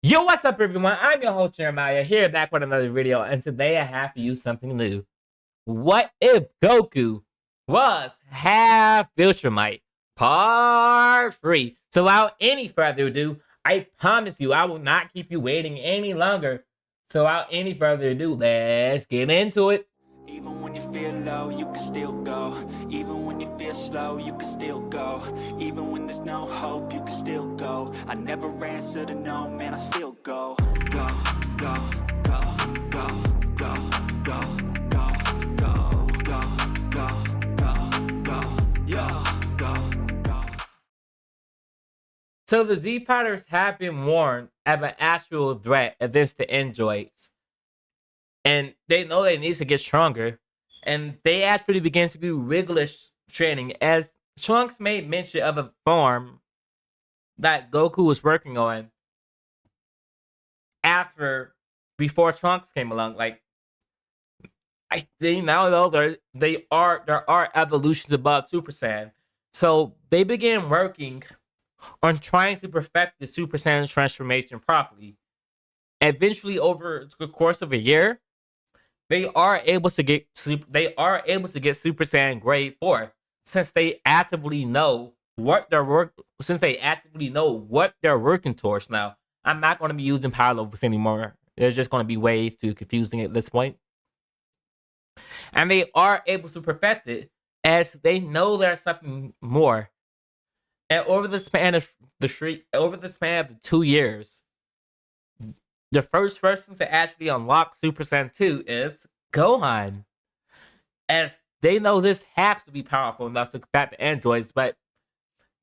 Yo, what's up, everyone? I'm your host, Jeremiah, here back with another video, and today I have for you something new. What if Goku was half Viltrumite? Part 3. So without any further ado, I promise you I will not keep you waiting any longer. So without any further ado, let's get into it. Even when you feel low, you can still go. Even when you feel slow, you can still go. Even when there's no hope, you can still go. I never answer to no, man, I still go. Go, go, go, go, go, go, go, go, go, go, go, go, go, go. So the Z Fighters have been warned of an actual threat against the androids. And they know they need to get stronger. And they actually begin to do rigorous training, as Trunks made mention of a farm that Goku was working on before Trunks came along. Like, I think now though there are evolutions above Super Saiyan. So they began working on trying to perfect the Super Saiyan transformation properly. Eventually, over the course of a year, they are able to get Super Saiyan grade 4, since they actively know what they're working towards. Now, I'm not going to be using power levels anymore. They're just going to be way too confusing at this point. And they are able to perfect it, as they know there's something more. And over the span of the 2 years, the first person to actually unlock Super Saiyan 2 is Gohan. As they know this has to be powerful enough to combat the androids, but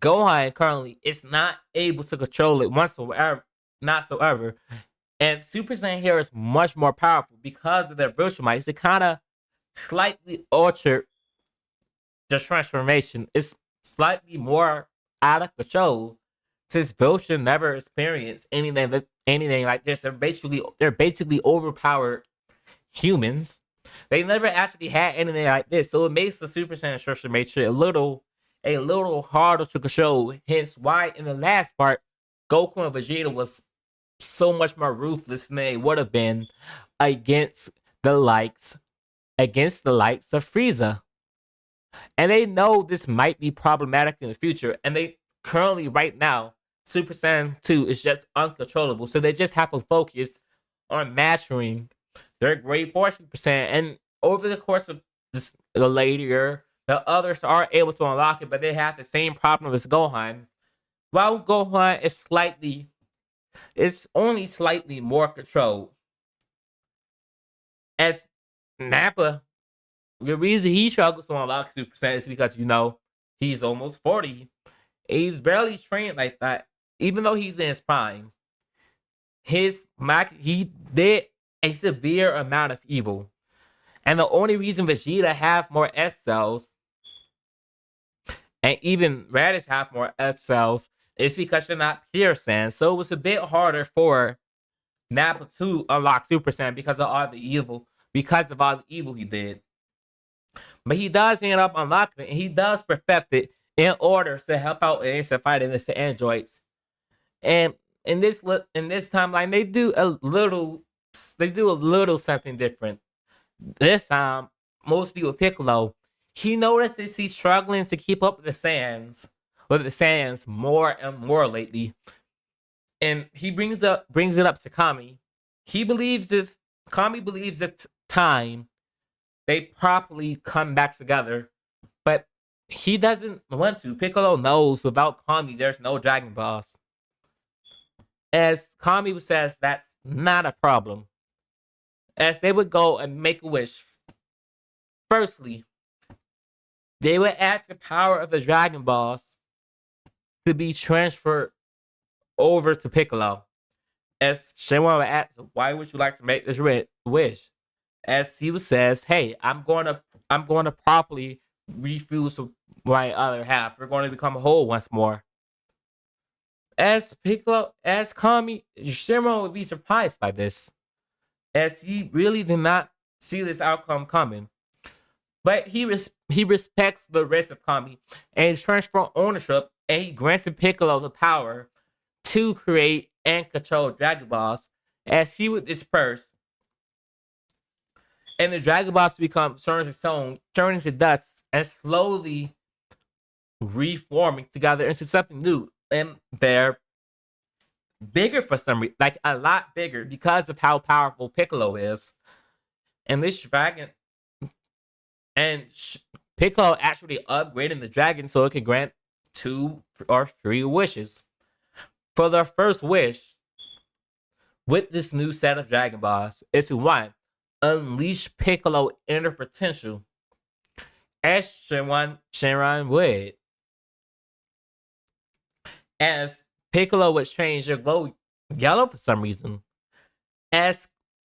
Gohan currently is not able to control it whatsoever. And Super Saiyan here is much more powerful because of their Viltrumites. It kind of slightly altered the transformation. It's slightly more out of control, since Viltrum never experienced anything like this. They're basically overpowered humans. They never actually had anything like this, so it makes the Super Saiyan transformation a little harder to control. Hence, why in the last part, Goku and Vegeta was so much more ruthless than they would have been against the likes of Frieza. And they know this might be problematic in the future, and they currently right now Super Saiyan 2 is just uncontrollable, so they just have to focus on mastering their grade 4 Super Saiyan. And over the course of the later year, the others are able to unlock it, but they have the same problem as Gohan. While Gohan is only slightly more controlled, as Nappa, the reason he struggles to unlock Super Saiyan is because, he's almost 40. He's barely trained like that, even though he's in his prime. He did a severe amount of evil. And the only reason Vegeta have more S cells, and even Raditz have more S cells, is because they're not pure Saiyan. So it was a bit harder for Nappa to unlock Super Saiyan because of all the evil he did. But he does end up unlocking it, and he does perfect it in order to help out against the fight against the androids. And in this timeline, they do a little something different. This time, mostly with Piccolo, he notices he's struggling to keep up with the Saiyans more and more lately. And he brings it up to Kami. Kami believes it's time they properly come back together, but he doesn't want to. Piccolo knows without Kami, there's no Dragon Balls. As Kami says, that's not a problem. As they would go and make a wish. Firstly, they would ask the power of the Dragon Balls to be transferred over to Piccolo. As Shenron would ask, why would you like to make this wish? As he says, hey, I'm going to properly refuse my other half. We're going to become whole once more. As Kami, Shenron would be surprised by this, as he really did not see this outcome coming. But he respects the rest of Kami and transfer ownership, and he granted Piccolo the power to create and control Dragon Balls as he would disperse and the Dragon Balls become turns to stone, turning to dust, and slowly reforming together into something new. And they're bigger for some reason, like a lot bigger because of how powerful Piccolo is. And this dragon and Piccolo actually upgrading the dragon so it can grant 2 or 3 wishes. For their first wish, with this new set of Dragon Balls, is to one, unleash Piccolo inner potential as Shenron would. As Piccolo would change their glow yellow for some reason. As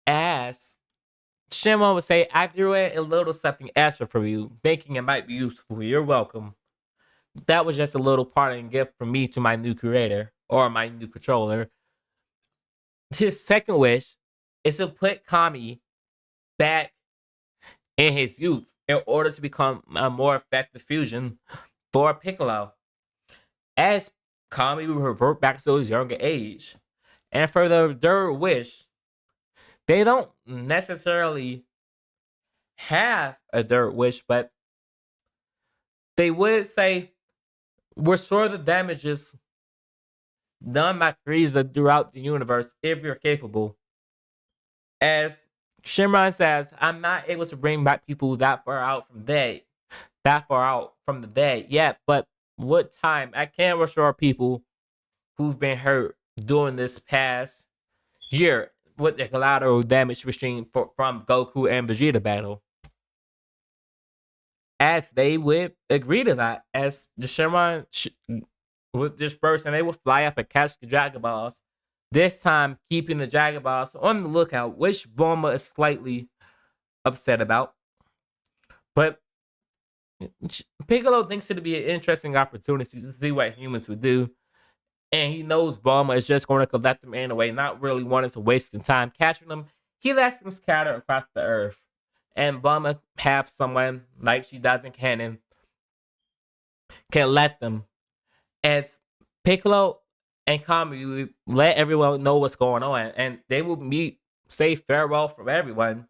Shenron would say, I threw in a little something extra for you, thinking it might be useful. You're welcome. That was just a little parting gift from me to my new creator or my new controller. His second wish is to put Kami back in his youth in order to become a more effective fusion for Piccolo. As Kami will revert back to his younger age. And for the third wish, they don't necessarily have a third wish, but they would say, restore the damages done by Frieza throughout the universe if you're capable. As Shenron says, I'm not able to bring back people that far out from the dead yet, but what time? I can't restore people who've been hurt during this past year with the collateral damage received from Goku and Vegeta battle. As they would agree to that, as the Shenron with this person, they would fly up and catch the Dragon Balls. This time, keeping the Dragon Balls on the lookout, which Bulma is slightly upset about. But Piccolo thinks it'd be an interesting opportunity to see what humans would do. And he knows Bulma is just going to collect them anyway, not really wanting to waste his time catching them. He lets them scatter across the earth. And Bulma have someone like she does in canon can let them. As Piccolo and Kami will let everyone know what's going on, and they will say farewell from everyone.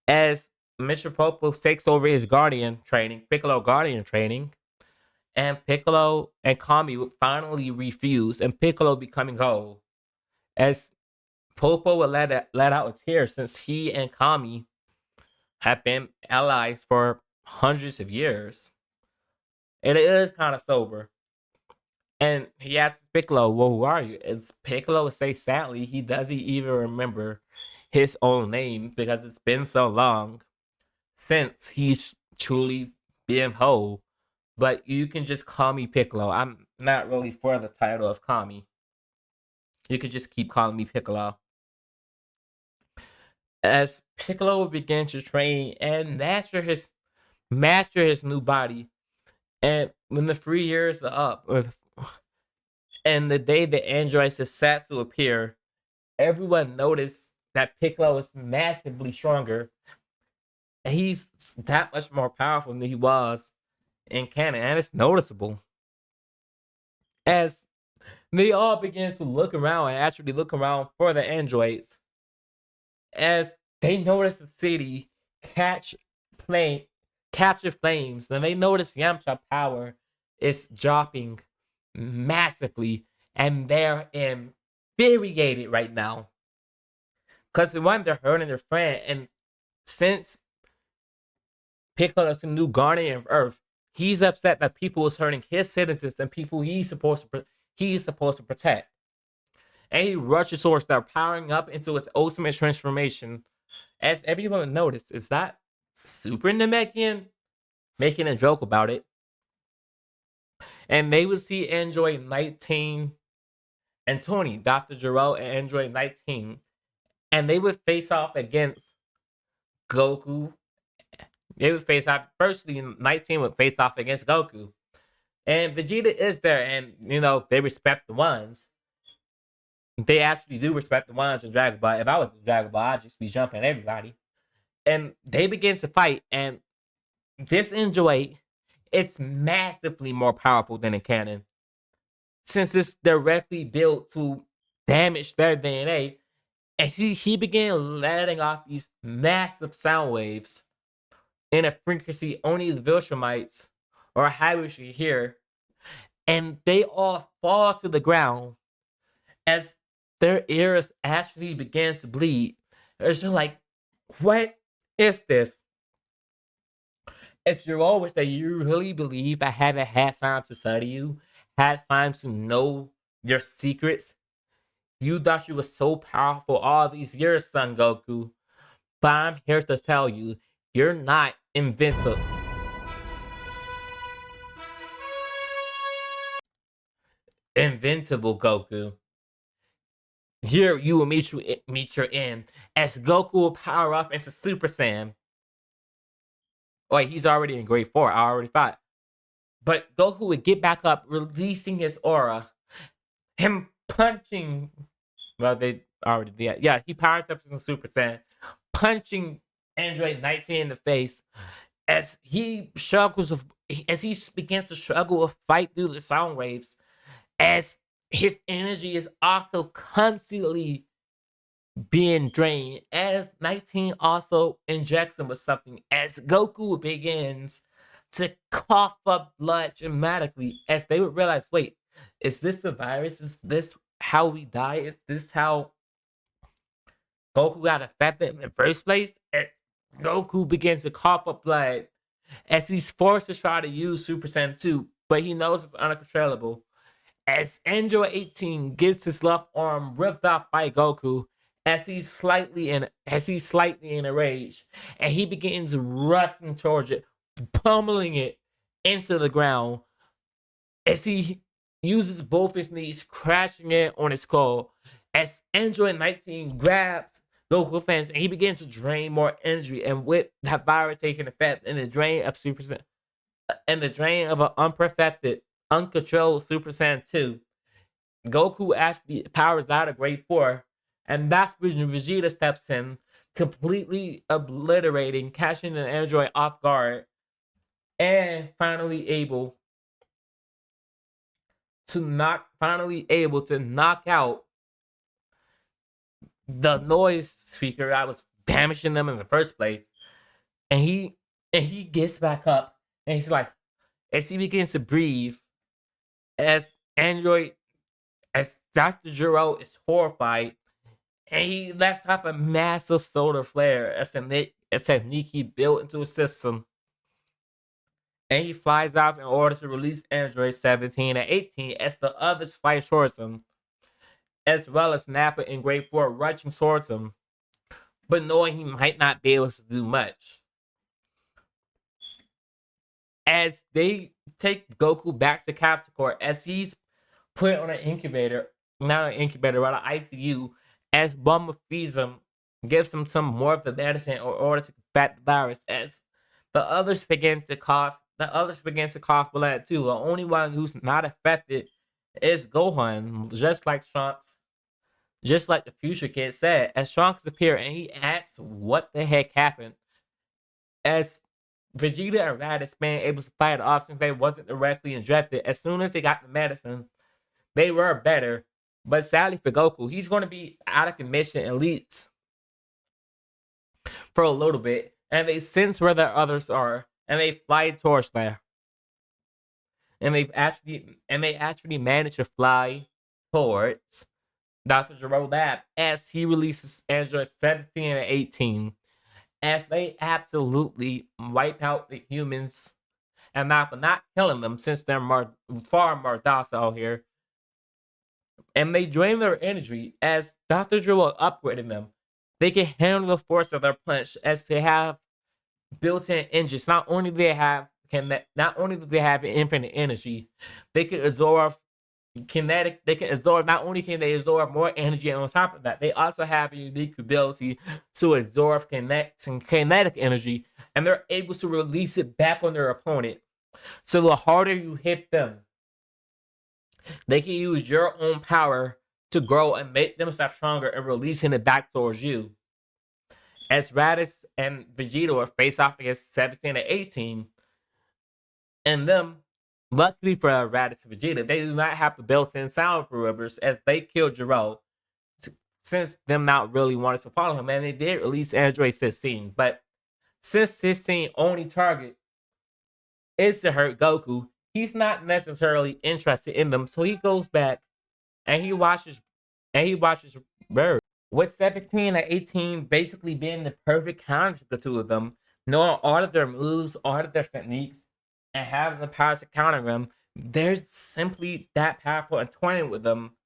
As Mr. Popo takes over his Piccolo Guardian training, and Piccolo and Kami would finally refuse, and Piccolo becoming whole. As Popo would let out a tear since he and Kami have been allies for hundreds of years. It is kind of sober. And he asks Piccolo, well, who are you? And Piccolo would say sadly, he doesn't even remember his own name because it's been so long since he's truly been whole. But you can just call me Piccolo. I'm not really for the title of Kami. You could just keep calling me Piccolo. As Piccolo would begin to train and master his new body, and when the 3 years are up, and the day the androids is set to appear, everyone noticed that Piccolo is massively stronger. And he's that much more powerful than he was in canon, and it's noticeable. As they all begin to look around and actually look around for the androids, as they notice the city capture flames, and they notice Yamcha power is dropping massively, and they're infuriated right now. Because one, they're hurting their friend, and since Piccolo is the new guardian of Earth, he's upset that people is hurting his citizens and people he's supposed to protect. And he rushes towards their powering up into its ultimate transformation. As everyone noticed, is that Super Namekian making a joke about it. And they would see Android 19 and 20, Dr. Gero and Android 19. And they would face off against Goku. They would face off, firstly, 19 would face off against Goku. And Vegeta is there, and, they respect the ones. They actually do respect the ones in Dragon Ball. If I was in Dragon Ball, I'd just be jumping everybody. And they begin to fight, and this Android, it's massively more powerful than in canon. Since it's directly built to damaged their DNA. And he began letting off these massive sound waves in a frequency only the Viltrumites or Hybrids should hear. And they all fall to the ground as their ears actually began to bleed. It's just like, what is this? It's your always that you really believe I haven't had time to study you, had time to know your secrets. You thought you were so powerful all these years, Son Goku. But I'm here to tell you, you're not invincible, Goku. Here you will meet your end as Goku will power up into Super Saiyan. Wait, he's already in grade 4. I already thought. But Goku would get back up, releasing his aura. Him punching. Well, they already did. Yeah, he powers up to Super Saiyan, punching Android 19 in the face as he struggles with, as he begins to struggle with fight through the sound waves, as his energy is also constantly being drained, as 19 also injects him with something, as Goku begins to cough up blood dramatically, as they would realize, wait, is this the virus? Is this how we die? Is this how Goku got affected in the first place? And Goku begins to cough up blood as he's forced to try to use Super Saiyan 2, but he knows it's uncontrollable. As Android 18 gets his left arm ripped off by Goku, as he's slightly in a rage, and he begins rushing towards it, pummeling it into the ground as he uses both his knees, crashing it on his skull. As Android 19 grabs Goku fans and he begins to drain more energy, and with that virus taking effect and the drain of Super Saiyan and the drain of an unperfected, uncontrolled Super Saiyan 2, Goku actually powers out of grade 4, and that's when Vegeta steps in, completely obliterating, catching an android off guard, and finally able to knock out the noise speaker that was damaging them in the first place. And he gets back up and he's like, as he begins to breathe, as Android, as Dr. Gero is horrified, and he lets off a massive solar flare, a technique he built into his system. And he flies off in order to release Android 17 and 18 as the others fight towards him, as well as Nappa in grade 4 rushing towards him, but knowing he might not be able to do much. As they take Goku back to Capsule Corp, as he's put on an incubator, not an incubator, but an ICU, as Bulma feeds him, gives him some more of the medicine in order to combat the virus, as the others begin to cough blood too. The only one who's not affected is Gohan, just like Trunks, just like the Future Kid said. As Trunks appears and he asks what the heck happened, as Vegeta and Raditz being able to fight it off since they wasn't directly injected. As soon as they got the medicine, they were better. But sadly for Goku, he's going to be out of commission elites for a little bit, and they sense where the others are, and they fly towards there. And they actually manage to fly towards Dr. Gero Lab as he releases Android 17 and 18, as they absolutely wipe out the humans, and not killing them since they're far more docile here. And they drain their energy as Dr. Gero upgraded them. They can handle the force of their punch as they have built-in engines. Not only do they have infinite energy, they can absorb kinetic. They can absorb. Not only can they absorb more energy, and on top of that, they also have a unique ability to absorb kinetic energy, and they're able to release it back on their opponent. So the harder you hit them, they can use your own power to grow and make themselves stronger and releasing it back towards you. As Raditz and Vegeta are face off against 17 and 18, and them, luckily for Raditz and Vegeta, they do not have the built-in sound rivers as they kill Gero. since them not really wanting to follow him. And they did release Android 16, but since 16 only target is to hurt Goku, he's not necessarily interested in them. So he goes back and he watches Bird. With 17 and 18 basically being the perfect counter to the two of them, knowing all of their moves, all of their techniques, and having the power to counter them, they're simply that powerful and toying with them.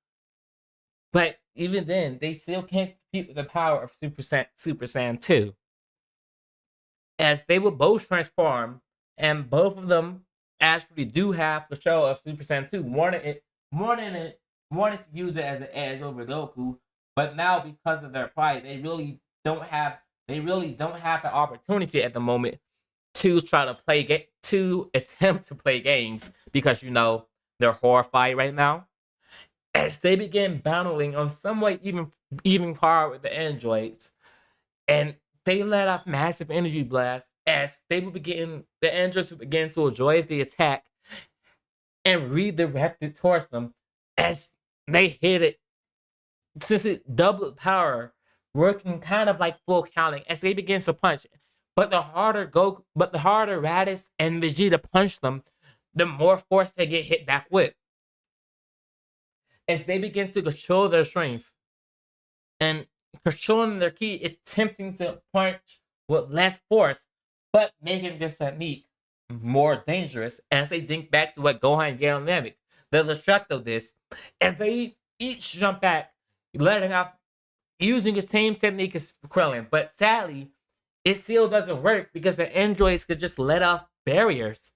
But even then, they still can't compete with the power of Super Saiyan 2. As they will both transform, and both of them actually do have the show of Super Saiyan 2, wanting to use it as an edge over Goku, but now because of their pride, they really don't have the opportunity at the moment to try to to attempt to play games because they're horrified right now. As they begin battling on somewhat even par with the androids, and they let off massive energy blasts as the androids would begin to enjoy the attack and redirect it towards them as they hit it, since it doubled power, working kind of like full counting as they begin to punch. But the harder Raditz and Vegeta punch them, the more force they get hit back with. As they begin to control their strength and controlling their ki, attempting to punch with less force, but making this technique more dangerous as they think back to what Gohan did on Namek. The destruct of this, as they each jump back, letting off, using the same technique as Krillin, but sadly, it still doesn't work because the androids could just let off barriers.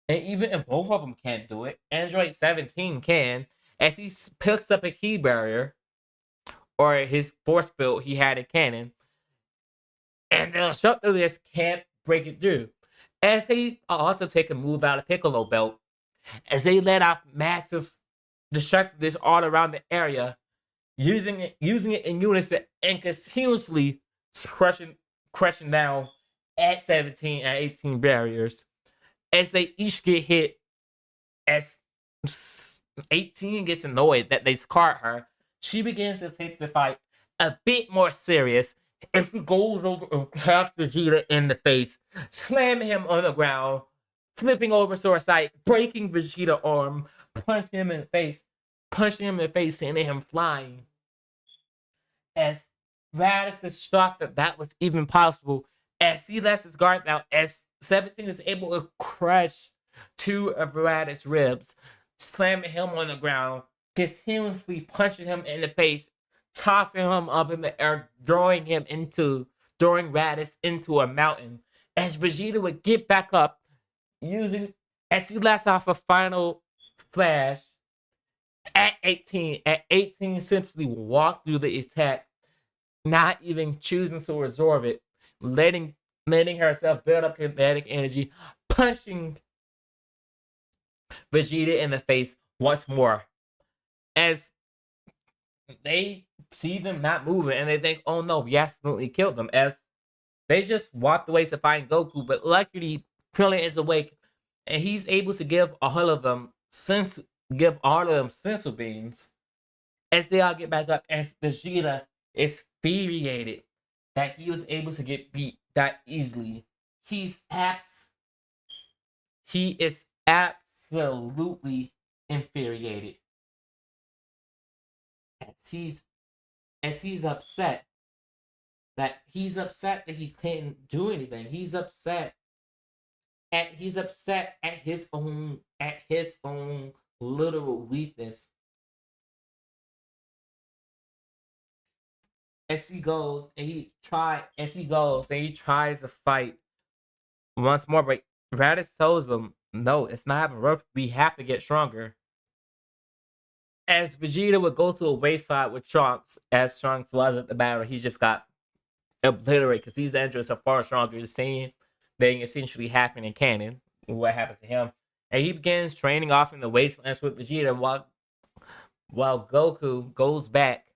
And even if both of them can't do it, Android 17 can, as he picks up a key barrier, or his force field he had in cannon, and the destruct of this can't break it through. As they also take a move out of Piccolo belt, as they let off massive destructiveness all around the area, using it in unison and continuously crushing down at 17 and 18 barriers. As they each get hit, as 18 gets annoyed that they scarred her, she begins to take the fight a bit more serious. And she goes over and taps Vegeta in the face, slamming him on the ground, flipping over to her side, breaking Vegeta's arm, punching him in the face, sending him flying. As Raditz is shocked that was even possible, as he lets his guard down, as 17 is able to crush two of Raditz's ribs, slamming him on the ground, continuously punching him in the face, tossing him up in the air, throwing Raditz into a mountain. As Vegeta would get back up, as he lets off a final flash at 18. At 18, simply walked through the attack, not even choosing to absorb it, letting herself build up kinetic energy, punching Vegeta in the face once more. As they see them not moving and they think, oh no, we accidentally killed them. As they just walked away to find Goku, but luckily Krillin is awake and he's able to give all of them sensu beans. As they all get back up, and Vegeta is infuriated that he was able to get beat that easily. He is absolutely infuriated. As he's upset that he can't do anything. He's upset at his own literal weakness. As he goes and he tries to fight once more, but Raditz tells him, no, it's not having rough. We have to get stronger. As Vegeta would go to a wayside with Trunks, as Trunks was at the battle, he just got obliterated because these androids are far stronger. The same thing essentially happened in canon. What happens to him? And he begins training off in the wastelands with Vegeta while Goku goes back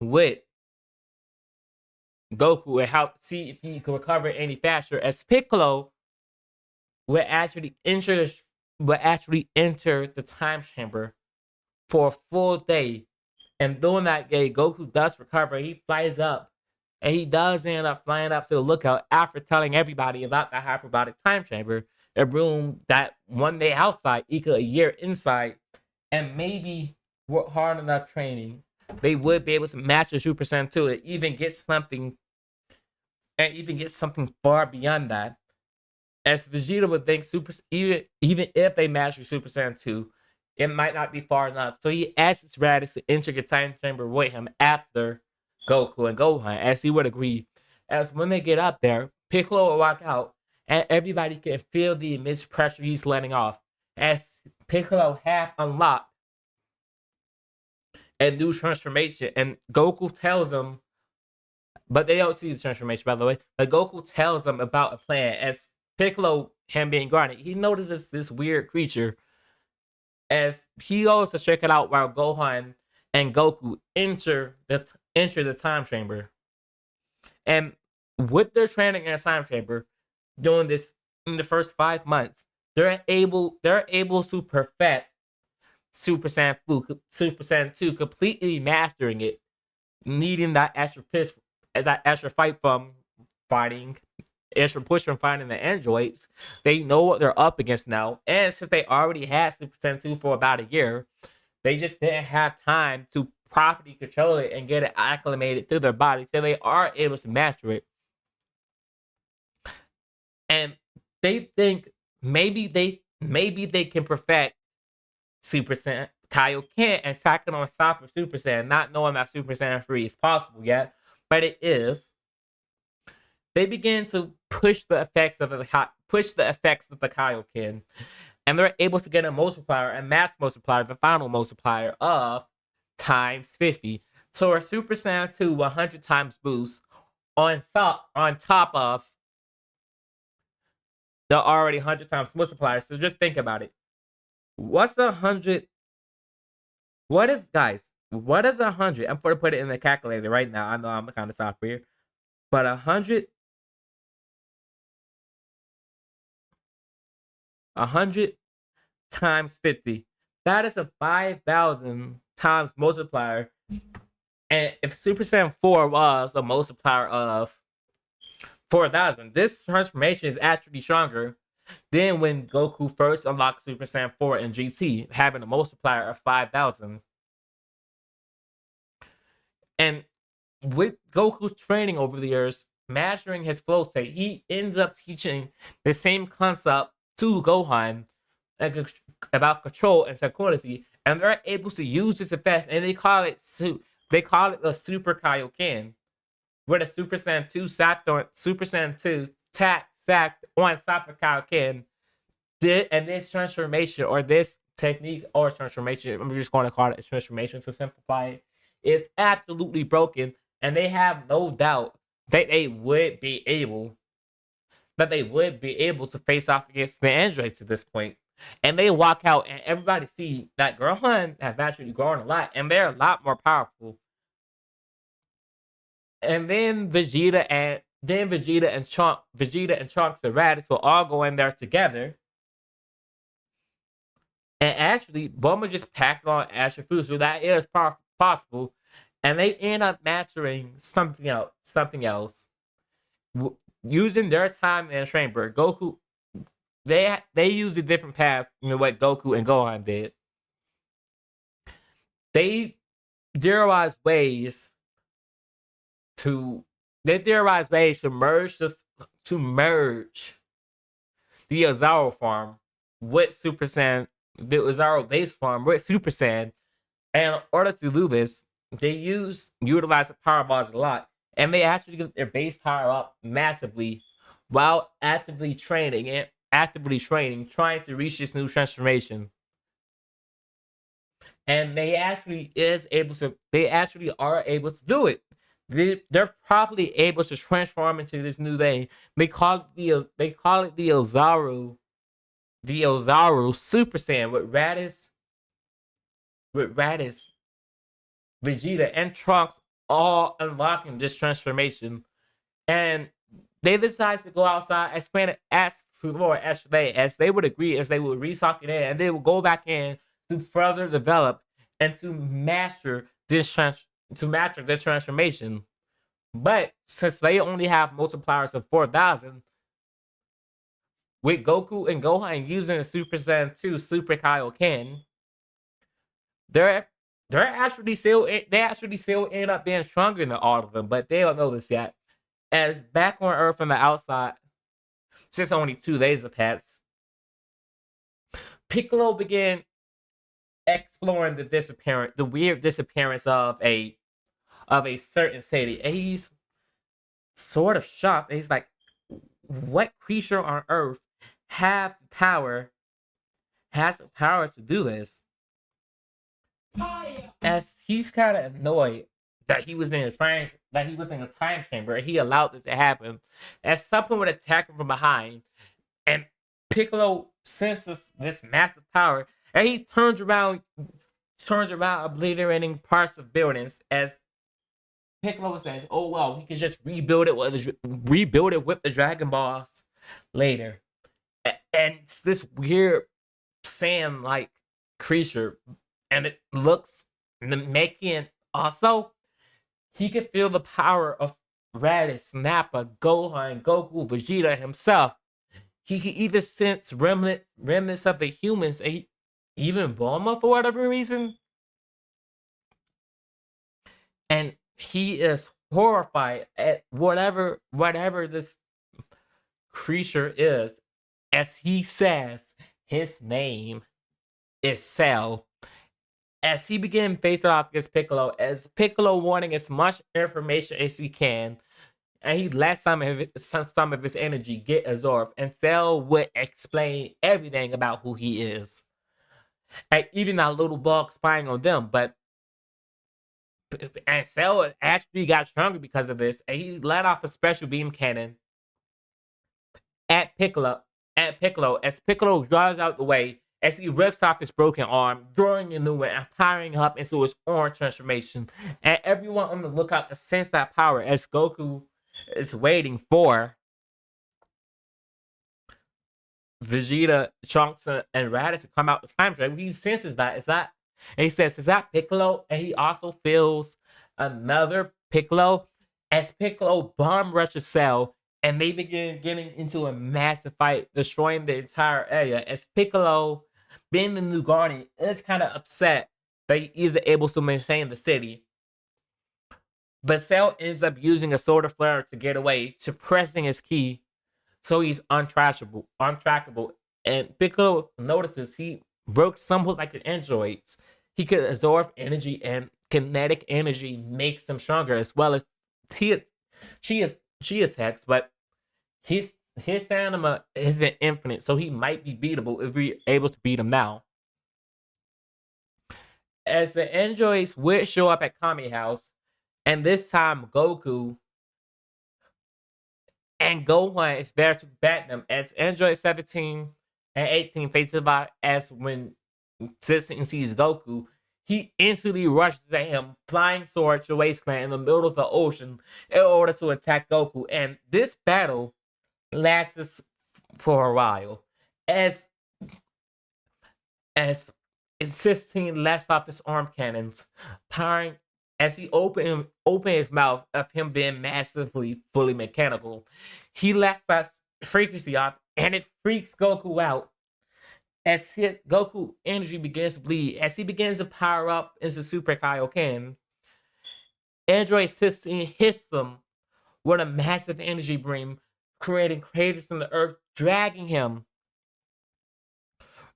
with Goku and help see if he can recover any faster. As Piccolo will actually enter the time chamber for a full day And doing that, Goku does recover. He flies up, and he does end up flying up to the lookout after telling everybody about the hyperbolic time chamber, a room that one day outside equal a year inside, and maybe work hard enough training, they would be able to match the Super Saiyan 2 and even get something far beyond that. As Vegeta would think, even if they master Super Saiyan 2, it might not be far enough. So he asks Raditz to enter the time chamber with him after Goku and Gohan, as he would agree. As when they get up there, Piccolo will walk out, and everybody can feel the immense pressure he's letting off. As Piccolo half unlocked a new transformation, and Goku tells him, but they don't see the transformation, by the way. But Goku tells them about a plan. As Piccolo, him being guarded, he notices this weird creature. As he goes to check it out while Gohan and Goku enter the time chamber. And with their training in the time chamber, doing this in the first 5 months, they're able to perfect Super Saiyan 2, completely mastering it, needing that extra fight from fighting, extra push from fighting the androids. They know what they're up against now, and since they already had Super Saiyan 2 for about a year, they just didn't have time to properly control it and get it acclimated to their body, so they are able to master it. And they think maybe they can perfect Super Saiyan Kaioken and tack it on top of Super Saiyan, not knowing that Super Saiyan 3 is possible yet, but it is. They begin to push the effects of the Kaioken, and they're able to get a multiplier, a mass multiplier, the final multiplier of times 50. So a Super Saiyan 2 100 times boost on top of the already 100 times multiplier. So just think about it. What's 100? What is 100? I'm going to put it in the calculator right now. I know I'm kind of soft here, but 100 times 50. That is a 5,000 times multiplier. And if Super Saiyan 4 was a multiplier of 4,000, this transformation is actually stronger than when Goku first unlocked Super Saiyan 4 in GT, having a multiplier of 5,000. And with Goku's training over the years, mastering his flow state, he ends up teaching the same concept to Gohan about control and psychology, and they're able to use this effect, and they call it the Super Kaioken, where the Super Saiyan 2 sacked on top of Kaioken. And this transformation, or this technique or transformation, I'm just going to call it a transformation to simplify it, is absolutely broken, and they have no doubt that they would be able to face off against the androids at this point. And they walk out, and everybody see that Gohan have actually grown a lot, and they're a lot more powerful. And then Vegeta and Trunks and Raditz will all go in there together. And actually, Bulma just packs on extra food, so that is possible. And they end up mastering something else. Using their time in the chamber, Goku, they use a different path than what Goku and Gohan did. They theorize ways to merge the Ozaru farm with Super Saiyan, the Ozaru base farm with Super Saiyan. And in order to do this, they utilize the power bars a lot, and they actually get their base power up massively while actively training, trying to reach this new transformation. And they actually are able to do it. They're probably able to transform into this new thing. They call it the Ozaru Super Saiyan with Raditz, Vegeta, and Trunks all unlocking this transformation. And they decide to go outside, expand it as for extra day, as they would agree, as they would restock it in, and they will go back in to further develop and to master to match this transformation. But since they only have multipliers of 4,000, with Goku and Gohan using the Super Saiyan 2 Super Kaioken, they're they actually still end up being stronger than all of them, but they don't know this yet. As back on Earth from the outside, since only 2 days have passed, Piccolo began exploring the weird disappearance of a certain city, and he's sort of shocked. And he's like, "What creature on Earth have the power has the power to do this?" As he's kind of annoyed that he was in a time chamber, and he allowed this to happen, as something would attack him from behind, and Piccolo senses this massive power, and he turns around, obliterating parts of buildings. As Piccolo says, "Oh well, he can just rebuild it with the Dragon Balls later." And it's this weird sand-like creature, and it looks making also he can feel the power of Raditz, Nappa, Gohan, Goku, Vegeta himself. He can even sense remnants of the humans, and even Bulma for whatever reason. And he is horrified at whatever this creature is, as he says his name is Cell. As he began facing off against Piccolo, as Piccolo wanting as much information as he can, and he let some of his energy get absorbed, and Cell would explain everything about who he is, and even that little bug spying on them. But and Cell actually got stronger because of this, and he let off a special beam cannon at Piccolo. As Piccolo drives out the way, as he rips off his broken arm, drawing a new one and powering up into his orange transformation. And everyone on the lookout can sense that power as Goku is waiting for Vegeta, Trunks, and Raditz to come out the time track. He senses that. And he says, "Is that Piccolo?" And he also feels another Piccolo as Piccolo bomb rushes Cell, and they begin getting into a massive fight, destroying the entire area. As Piccolo, being the new Guardian, is kind of upset that he isn't able to maintain the city. But Cell ends up using a solar flare to get away, suppressing his ki, so he's untrackable. And Piccolo notices he broke somewhat like an androids. He could absorb energy, and kinetic energy makes him stronger, as well as chi attacks. But his stamina isn't infinite, so he might be beatable if we're able to beat him now. As the androids would show up at Kami House, and this time Goku and Gohan is there to bat them, as Android 17 and 18 face off. As when 16 sees Goku, he instantly rushes at him, flying sword to Wasteland in the middle of the ocean in order to attack Goku. And this battle lasts for a while, as as 16 lets off his arm cannons, powering as he opened his mouth of him being massively fully mechanical. He lets that frequency off, and it freaks Goku out. As Goku energy begins to bleed, as he begins to power up into Super Kaioken, Android 16 hits him with a massive energy beam, creating craters in the earth, dragging him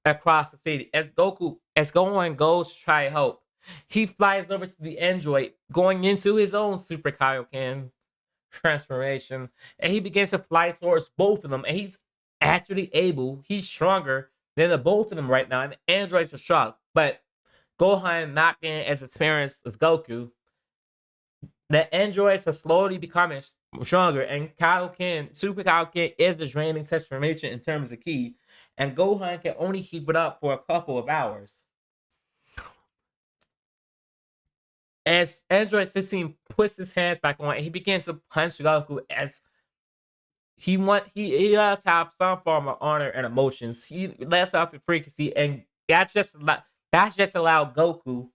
across the city. As Gohan goes to try to help, he flies over to the android, going into his own Super Kaioken transformation, and he begins to fly towards both of them. And he's stronger than the both of them right now. And the androids are shocked, but Gohan not being as experienced as Goku, the androids are slowly becoming stronger, and Super Kaioken is the draining transformation in terms of ki, and Gohan can only keep it up for a couple of hours. As Android 16 puts his hands back on, and he begins to punch Goku, as he does have some form of honor and emotions. He lets off the frequency, and that's just allowed Goku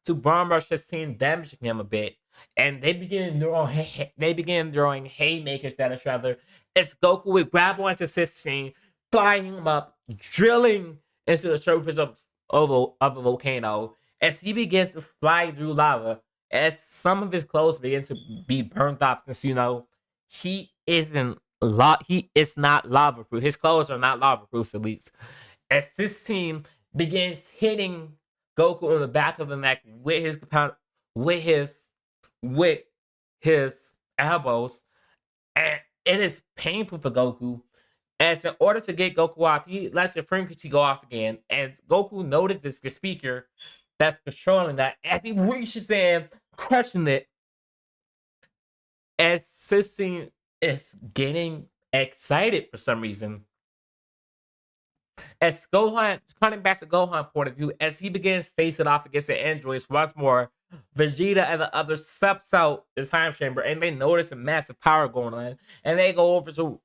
to Bomb Rush 16, damaging him a bit. And they begin throwing haymakers at each other. As Goku would grab onto 16, flying him up, drilling into the surface of a volcano. As he begins to fly through lava, as some of his clothes begin to be burnt off, since he is not lava proof. His clothes are not lava proof, at least. As 16 begins hitting Goku in the back of the neck with his with his elbows, and it is painful for Goku. And in order to get Goku off, he lets the frequency go off again. And Goku notices the speaker that's controlling that as he reaches in, crushing it. As 16 is getting excited for some reason. As Gohan, coming back to Gohan point of view, as he begins facing off against the androids once more, Vegeta and the others steps out the time chamber and they notice a massive power going on, and they go over to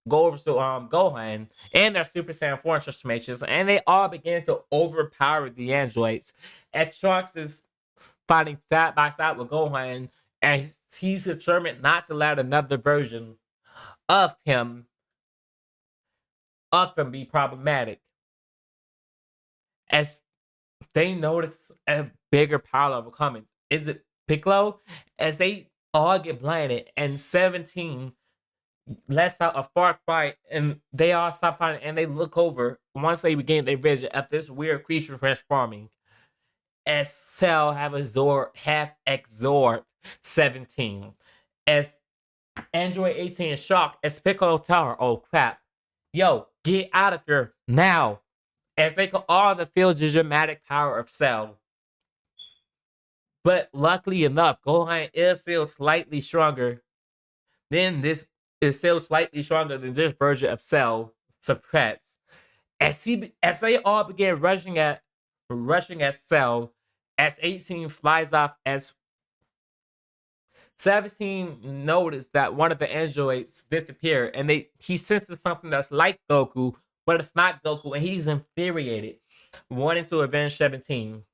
Gohan and their Super Saiyan 4 transformations, and they all begin to overpower the androids. As Trunks is fighting side by side with Gohan, and he's determined not to let another version of him be problematic. As they notice a bigger power level coming. Is it Piccolo? As they all get blinded, and 17 lets out a far cry, and they all stop fighting, and they look over once they regain their vision at this weird creature transforming. As Cell have absorbed 17. As Android 18 is shocked, as Piccolo tell her, "Oh crap, yo, get out of here now!" As they can all feel the dramatic power of Cell. But luckily enough, Gohan is still slightly stronger than this version of Cell suppressed. As they all begin rushing at Cell, as 18 flies off, as 17 noticed that one of the androids disappeared, and he senses something that's like Goku, but it's not Goku, and he's infuriated, wanting to avenge 17.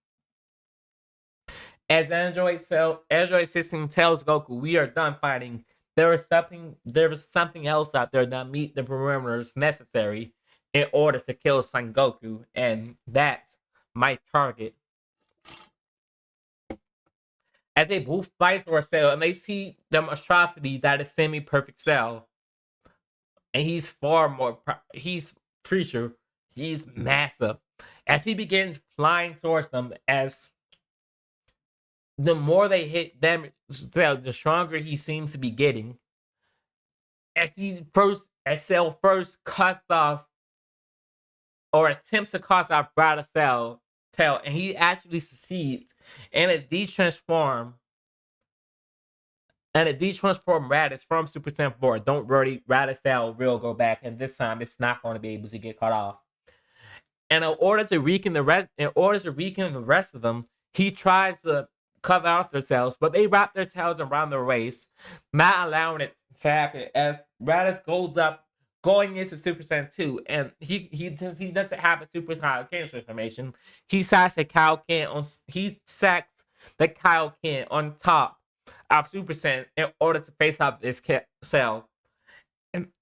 As Android 16 tells Goku, "We are done fighting. There is something else out there that meet the parameters necessary in order to kill Son Goku, and that's my target." As they both fight for Cell, and they see the monstrosity that is semi-perfect Cell, and he's creature, he's massive. As he begins flying towards them, as the more they hit them, the stronger he seems to be getting. As Cell first cuts off or attempts to cut off Raditz Cell tail, and he actually succeeds, and it de-transform Raditz from Super Saiyan 4. Don't worry, Raditz Cell will go back, and this time it's not going to be able to get cut off. And in order to weaken the rest of them, he tries to cut off their tails, but they wrap their tails around their waist, not allowing it to happen. As Raditz goes up, going into Super Saiyan 2, and he doesn't have a Super Kaioken transformation. He sacks the Kaioken the Kaioken on top of Super Saiyan in order to face off this Cell. And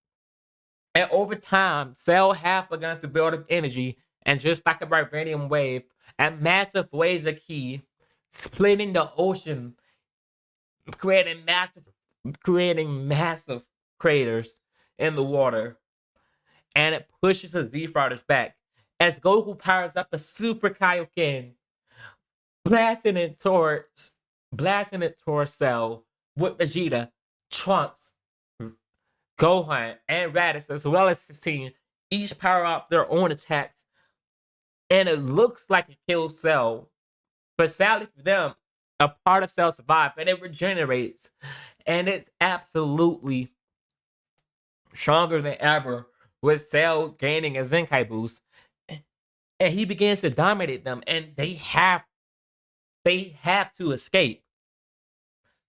over time, Cell have begun to build up energy, and just like a vibranium wave, and massive waves of ki, splitting the ocean, creating massive craters in the water, and it pushes the Z Fighters back. As Goku powers up a Super Kaioken, blasting it towards Cell, with Vegeta, Trunks, Gohan, and Raditz, as well as 16, each power up their own attacks, and it looks like it kills Cell. But sadly for them, a part of Cell survived, and it regenerates, and it's absolutely stronger than ever, with Cell gaining a Zenkai boost, and he begins to dominate them, and they have to escape,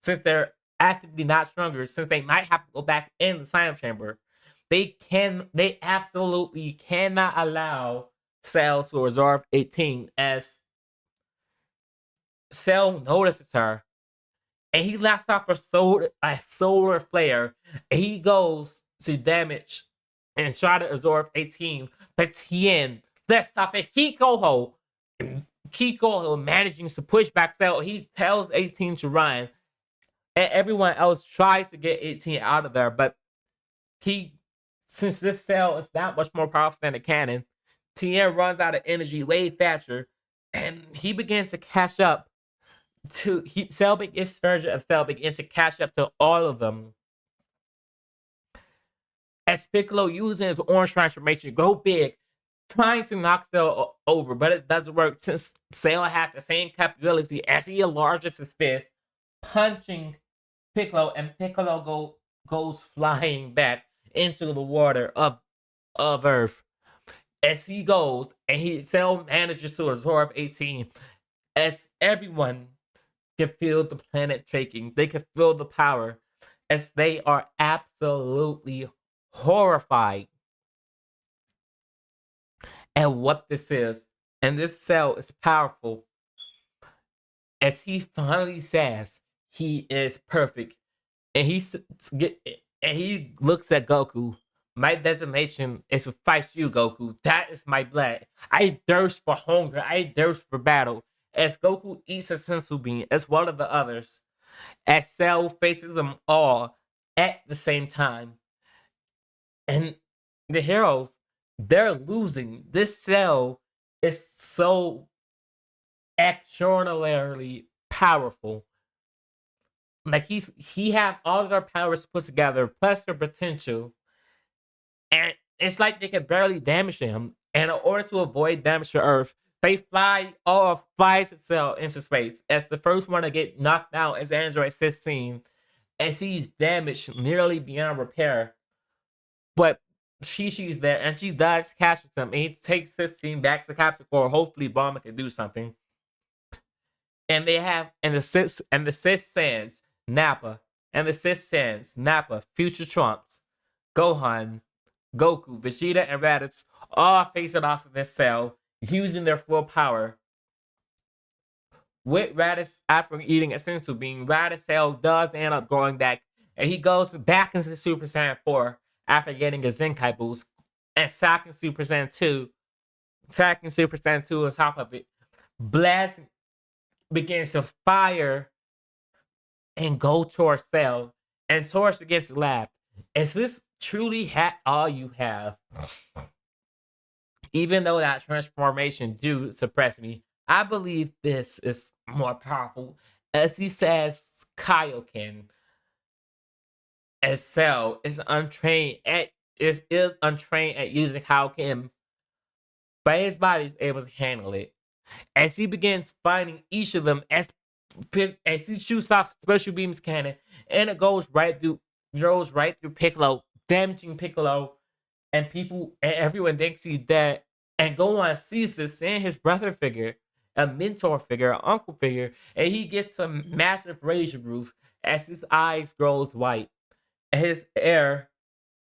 since they're actively not stronger, since they might have to go back in the Saiyan chamber. They absolutely cannot allow Cell to absorb 18, as Cell notices her, and he lets off a solar flare, and he goes to damage and try to absorb 18, but Tien lets off a Kikoho. Kikoho managing to push back Cell. He tells 18 to run, and everyone else tries to get 18 out of there, but he, since this Cell is that much more powerful than a cannon, Tien runs out of energy way faster, and he begins to catch up to Cell his version of Cell begins to catch up to all of them. As Piccolo using his orange transformation, go big, trying to knock Cell over, but it doesn't work since Cell has the same capability as he enlarges his fist, punching Piccolo, and Piccolo goes flying back into the water of Earth. As he goes, and Cell manages to absorb 18, as everyone can feel the planet shaking. They can feel the power, as they are absolutely horrified at what this is. And this Cell is powerful, as he finally says he is perfect. And he looks at Goku. My designation is to fight you, Goku. That is my blood. I thirst for hunger. I thirst for battle. As Goku eats a sensu bean as one of the others, as Cell faces them all at the same time. And the heroes, they're losing. This Cell is so extraordinarily powerful. Like he have all of their powers put together, plus their potential, and it's like they can barely damage him. And in order to avoid damage to Earth, they flies itself into space. As the first one to get knocked out is Android 16, and he's damaged nearly beyond repair. But she's there, and she does catch him, and he takes 16 back to Capsule Core. Hopefully, Bulma can do something. And they have and the six Saiyans, Nappa, and the six Saiyans, Nappa, Future Trunks, Gohan, Goku, Vegeta, and Raditz all facing off of this Cell, using their full power. With Raditz, after eating a sensu bean, Raditz Cell does end up going back, and he goes back into Super Saiyan 4 after getting a Zenkai boost, and sacking Super Saiyan 2, on top of it. Blast begins to fire and go towards Cell, and Source begins to laugh. Is this truly all you have? Even though that transformation do suppress me, I believe this is more powerful. As he says, Kaioken, as Cell is untrained is untrained at using Kaioken, but his body is able to handle it. As he begins fighting each of them, as he shoots off special beams cannon, and it goes right through Piccolo, damaging Piccolo, and everyone thinks he's dead. And Gohan sees this, seeing his brother figure, a mentor figure, an uncle figure, and he gets some massive rage roof as his eyes grows white, and his air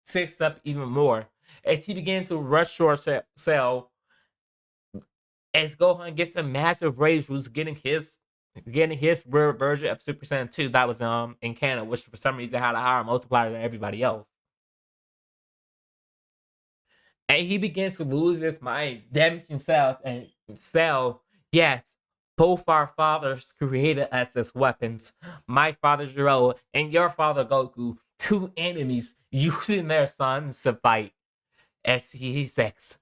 ticks up even more as he begins to rush towards Cell. As Gohan gets a massive rage boost, getting his rare version of Super Saiyan 2 that was in canon, which for some reason had a higher multiplier than everybody else. And he begins to lose his mind, damaging cells and Cell. Yes, both our fathers created us as weapons. My father Zero and your father Goku, two enemies using their sons to fight. As he sex,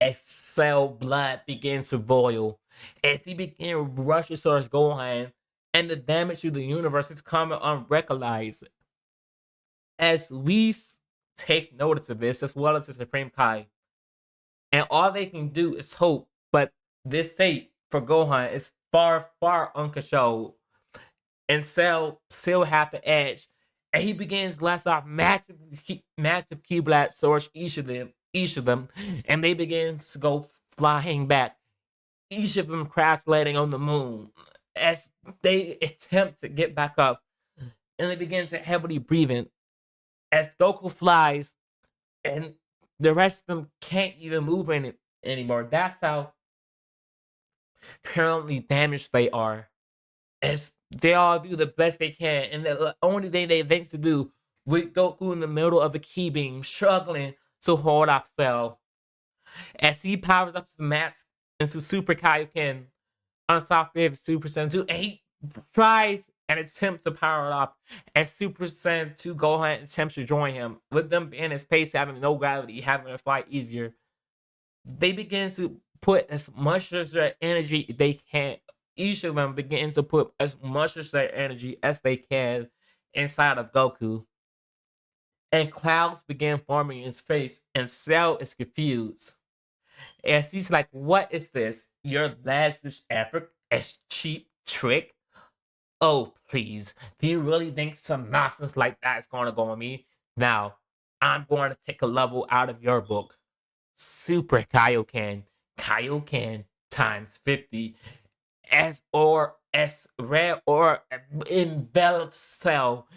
as Cell blood begins to boil, as he begins rushing towards Gohan, and the damage to the universe is coming unrecognized. As we take notice of this, as well as the Supreme Kai, and all they can do is hope, but this fate for Gohan is far, far uncontrolled, and Cell still have the edge, and he begins less off massive key blast swords each of them, and they begin to go flying back. Each of them crash landing on the moon as they attempt to get back up, and they begin to heavily breathe in as Goku flies, and the rest of them can't even move anymore. That's how currently damaged they are. as they all do the best they can, and the only thing they think to do with Goku in the middle of a key beam, struggling to hold off Cell. As he powers up his max into Super Kaioken on top of Super Saiyan 2, and he tries and attempts to power it off as Super Saiyan 2 Gohan attempts to join him. With them being in space, having no gravity, having to fly easier, they begin to put as much as their energy they can. Each of them begins to put as much as their energy as they can inside of Goku. And clouds begin forming in space, and Cell is confused. And she's like, "What is this? Your last ditch effort? A cheap trick? Oh, please. Do you really think some nonsense like that is going to go on me? Now, I'm going to take a level out of your book. Super Kaioken. Kaioken times 50. As red or envelops Cell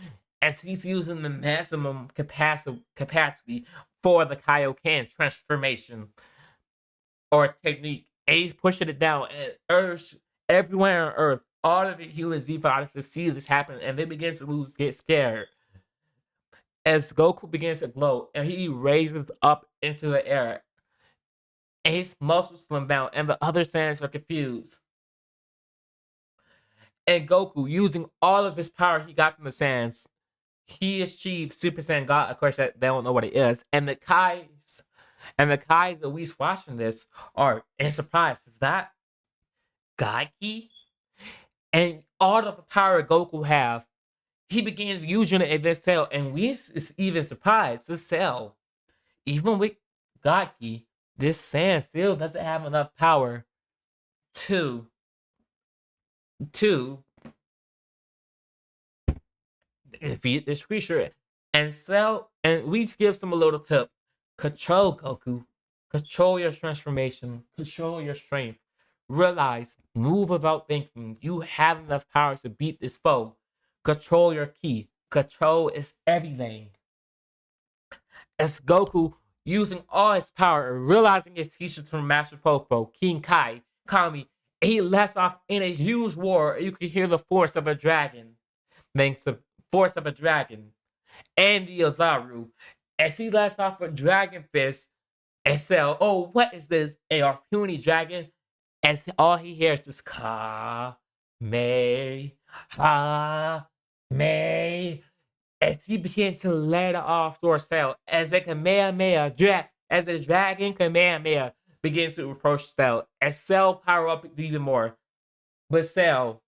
as he's using the maximum capacity for the Kaioken transformation or technique. And he's pushing it down, and Earth, everywhere on Earth, all of the human Z fighters see this happen, and they begin to get scared. As Goku begins to glow, and he raises up into the air, and his muscles slim down, and the other Saiyans are confused. And Goku, using all of his power he got from the Saiyans, he achieved Super Saiyan God. Of course, they don't know what it is. And the Kais that we watching this are in surprise. Is that Gaki? And all of the power Goku have, he begins using it in this cell, and we is even surprised. This cell, even with Gaki, this Saiyan still doesn't have enough power to to defeat this creature. And Cell, and we give them a little tip. Control Goku. Control your transformation. Control your strength. Realize, move without thinking. You have enough power to beat this foe. Control your ki. Control is everything. As Goku, using all his power, realizing his teachings from Master Popo, King Kai, Kami, he lets off in a huge war. You can hear the force of a dragon. Thanks to force of a dragon. And the Ozaru. As he lets off a dragon fist and Cell, "Oh, what is this? A puny dragon?" As all he hears is Ka May Ha May. As he begins to let it off towards Cell, as a Kamehameha as a dragon Kamehameha begins to approach Cell, as Cell power up even more. But Cell,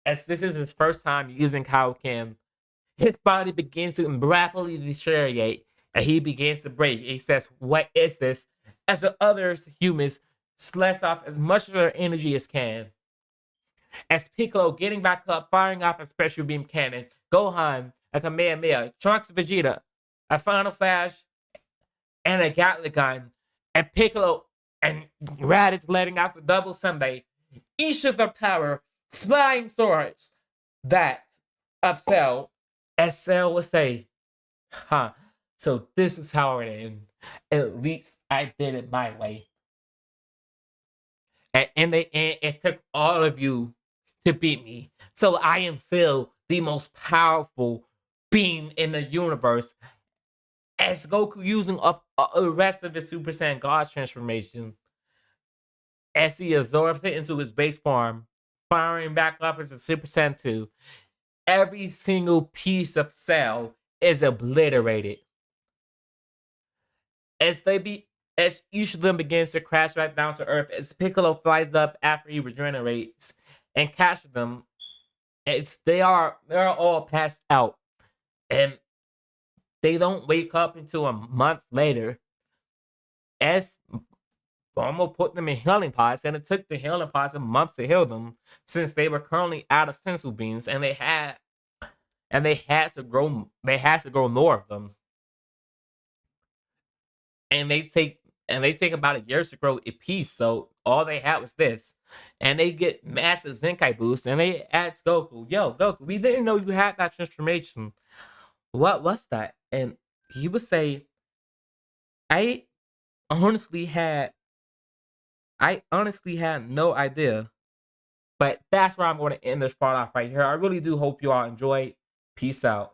as this is his first time using Kaioken, his body begins to rapidly deteriorate, and he begins to break. He says, "What is this?" As the other humans slash off as much of their energy as can. As Piccolo getting back up, firing off a special beam cannon, Gohan, a Kamehameha, Trunks, Vegeta, a Final Flash, and a Gatling gun, and Piccolo and Raditz letting off a double Sunday. Each of their power, flying swords, that of Cell, as Cell would say, "Huh, so this is how it ends. At least I did it my way." And in the end, it took all of you to beat me. So I am still the most powerful being in the universe. As Goku using up the rest of his Super Saiyan God transformation, as he absorbs it into his base form, firing back up as a Super Saiyan 2, every single piece of Cell is obliterated. As they be as each of them begins to crash right down to Earth, as Piccolo flies up after he regenerates and catches them, they're all passed out, and they don't wake up until a month later. As Bulma put them in healing pods, and it took the healing pods a month to heal them, since they were currently out of sensu beans, and they had to grow more of them. And they take about a year to grow a piece. So all they had was this, and they get massive Zenkai boosts. And they ask Goku, "Yo, Goku, we didn't know you had that transformation. What was that?" And he would say, "I honestly had, I honestly had no idea." But that's where I'm going to end this part off right here. I really do hope you all enjoyed. Peace out.